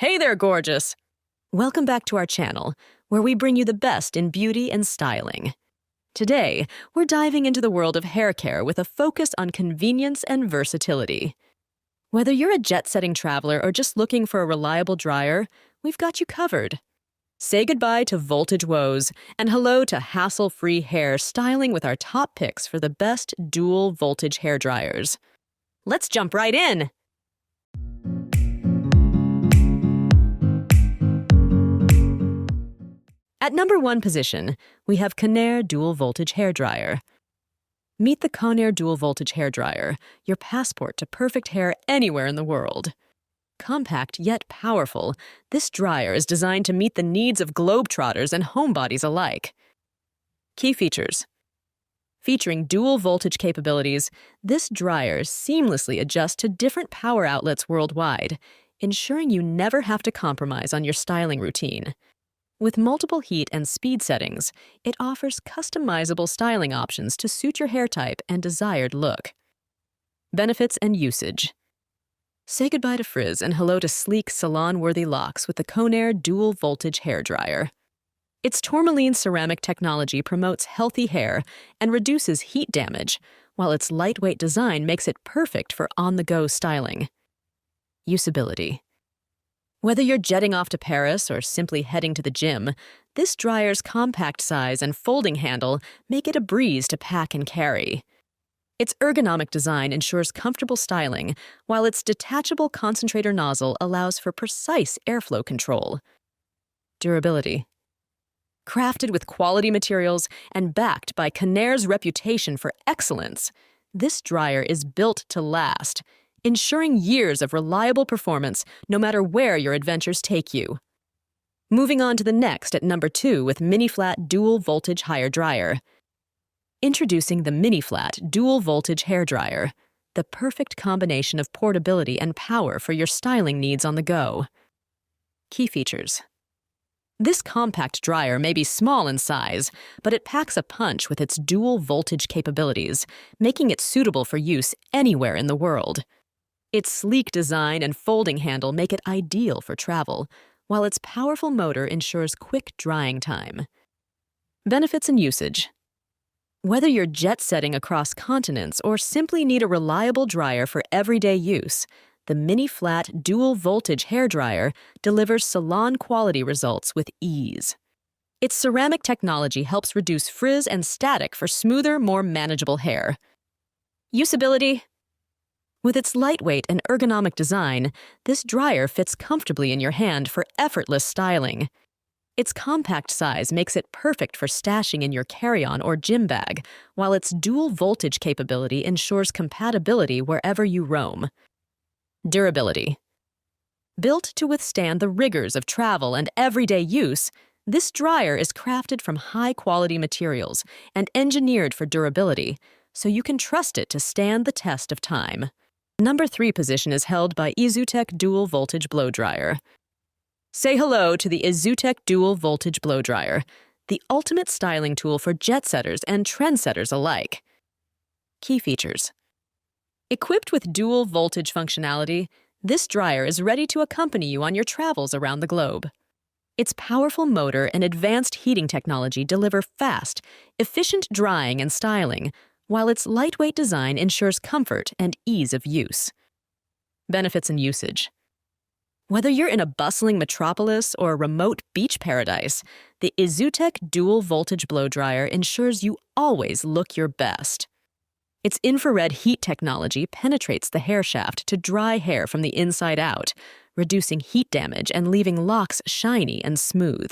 Hey there, gorgeous! Welcome back to our channel, where we bring you the best in beauty and styling. Today, we're diving into the world of hair care with a focus on convenience and versatility. Whether you're a jet-setting traveler or just looking for a reliable dryer, we've got you covered. Say goodbye to voltage woes and hello to hassle-free hair styling with our top picks for the best dual voltage hair dryers. Let's jump right in! At number 1 position, we have Conair Dual Voltage Hair Dryer. Meet the Conair Dual Voltage Hair Dryer, your passport to perfect hair anywhere in the world. Compact yet powerful, this dryer is designed to meet the needs of globetrotters and homebodies alike. Key features. Featuring dual voltage capabilities, this dryer seamlessly adjusts to different power outlets worldwide, ensuring you never have to compromise on your styling routine. With multiple heat and speed settings, it offers customizable styling options to suit your hair type and desired look. Benefits and usage. Say goodbye to frizz and hello to sleek, salon-worthy locks with the Conair Dual Voltage Hair Dryer. Its tourmaline ceramic technology promotes healthy hair and reduces heat damage, while its lightweight design makes it perfect for on-the-go styling. Usability. Whether you're jetting off to Paris or simply heading to the gym, this dryer's compact size and folding handle make it a breeze to pack and carry. Its ergonomic design ensures comfortable styling, while its detachable concentrator nozzle allows for precise airflow control. Durability. Crafted with quality materials and backed by Conair's reputation for excellence, this dryer is built to last, ensuring years of reliable performance no matter where your adventures take you. Moving on to the next at number 2 with Mini Flat Dual Voltage Hair Dryer. Introducing the Mini Flat Dual Voltage Hair Dryer, the perfect combination of portability and power for your styling needs on the go. Key features. This compact dryer may be small in size, but it packs a punch with its dual voltage capabilities, making it suitable for use anywhere in the world. Its sleek design and folding handle make it ideal for travel, while its powerful motor ensures quick drying time. Benefits and usage. Whether you're jet-setting across continents or simply need a reliable dryer for everyday use, the Mini Flat Dual Voltage Hair Dryer delivers salon-quality results with ease. Its ceramic technology helps reduce frizz and static for smoother, more manageable hair. Usability. With its lightweight and ergonomic design, this dryer fits comfortably in your hand for effortless styling. Its compact size makes it perfect for stashing in your carry-on or gym bag, while its dual voltage capability ensures compatibility wherever you roam. Durability. Built to withstand the rigors of travel and everyday use, this dryer is crafted from high-quality materials and engineered for durability, so you can trust it to stand the test of time. Number 3 position is held by Izutech Dual Voltage Blow Dryer. Say hello to the Izutech Dual Voltage Blow Dryer, the ultimate styling tool for jet-setters and trendsetters alike. Key features. Equipped with dual voltage functionality, this dryer is ready to accompany you on your travels around the globe. Its powerful motor and advanced heating technology deliver fast, efficient drying and styling, while its lightweight design ensures comfort and ease of use. Benefits and usage. Whether you're in a bustling metropolis or a remote beach paradise, the Izutech Dual Voltage Blow Dryer ensures you always look your best. Its infrared heat technology penetrates the hair shaft to dry hair from the inside out, reducing heat damage and leaving locks shiny and smooth.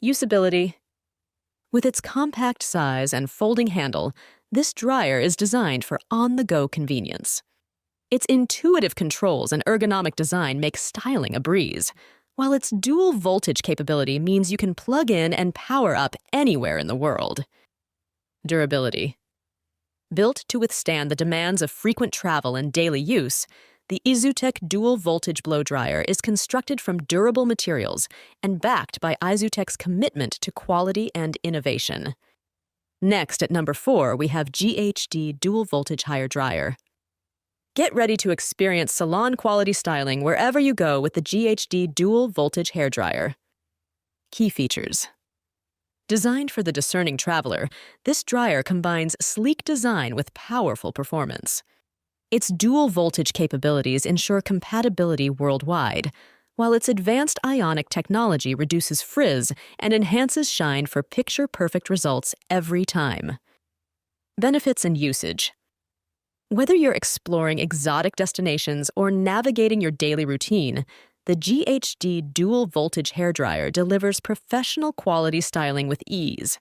Usability. With its compact size and folding handle, this dryer is designed for on-the-go convenience. Its intuitive controls and ergonomic design make styling a breeze, while its dual voltage capability means you can plug in and power up anywhere in the world. Durability. Built to withstand the demands of frequent travel and daily use, the Izutech Dual Voltage Blow Dryer is constructed from durable materials and backed by Izutech's commitment to quality and innovation. Next, at number 4, we have GHD Dual Voltage Hair Dryer. Get ready to experience salon-quality styling wherever you go with the GHD Dual Voltage Hairdryer. Key features. Designed for the discerning traveler, this dryer combines sleek design with powerful performance. Its dual voltage capabilities ensure compatibility worldwide, while its advanced ionic technology reduces frizz and enhances shine for picture-perfect results every time. Benefits and usage. Whether you're exploring exotic destinations or navigating your daily routine, the GHD Dual Voltage Hairdryer delivers professional quality styling with ease.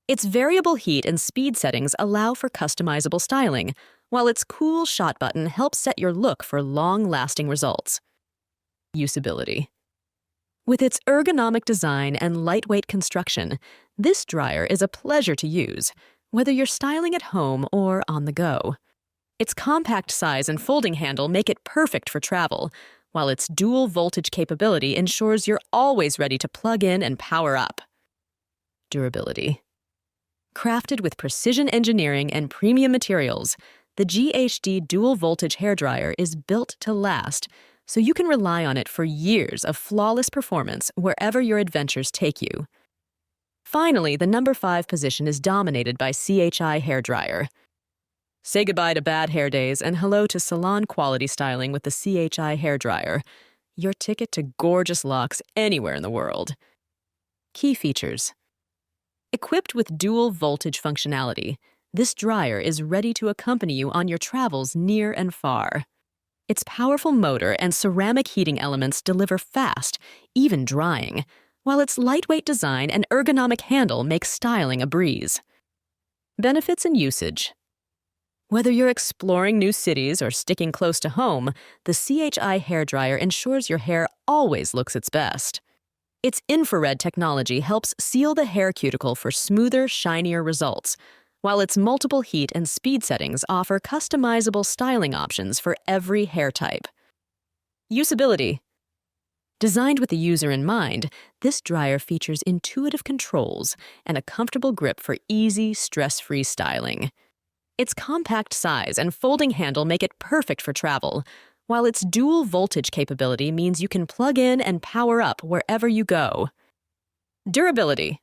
Its variable heat and speed settings allow for customizable styling, while its cool shot button helps set your look for long-lasting results. Usability. With its ergonomic design and lightweight construction, this dryer is a pleasure to use, whether you're styling at home or on the go. Its compact size and folding handle make it perfect for travel, while its dual voltage capability ensures you're always ready to plug in and power up. Durability. Crafted with precision engineering and premium materials, the GHD Dual Voltage Hairdryer is built to last, so you can rely on it for years of flawless performance wherever your adventures take you. Finally, the number 5 position is dominated by CHI Hairdryer. Say goodbye to bad hair days and hello to salon-quality styling with the CHI Hairdryer, your ticket to gorgeous locks anywhere in the world. Key features. Equipped with dual voltage functionality, this dryer is ready to accompany you on your travels near and far. Its powerful motor and ceramic heating elements deliver fast, even drying, while its lightweight design and ergonomic handle make styling a breeze. Benefits and usage. Whether you're exploring new cities or sticking close to home, the CHI Hairdryer ensures your hair always looks its best. Its infrared technology helps seal the hair cuticle for smoother, shinier results, while its multiple heat and speed settings offer customizable styling options for every hair type. Usability. Designed with the user in mind, this dryer features intuitive controls and a comfortable grip for easy, stress-free styling. Its compact size and folding handle make it perfect for travel, while its dual voltage capability means you can plug in and power up wherever you go. Durability.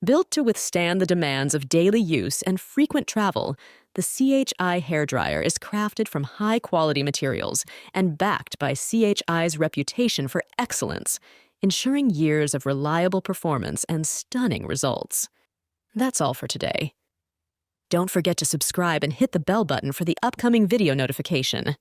Built to withstand the demands of daily use and frequent travel, the CHI Hairdryer is crafted from high-quality materials and backed by CHI's reputation for excellence, ensuring years of reliable performance and stunning results. That's all for today. Don't forget to subscribe and hit the bell button for the upcoming video notification.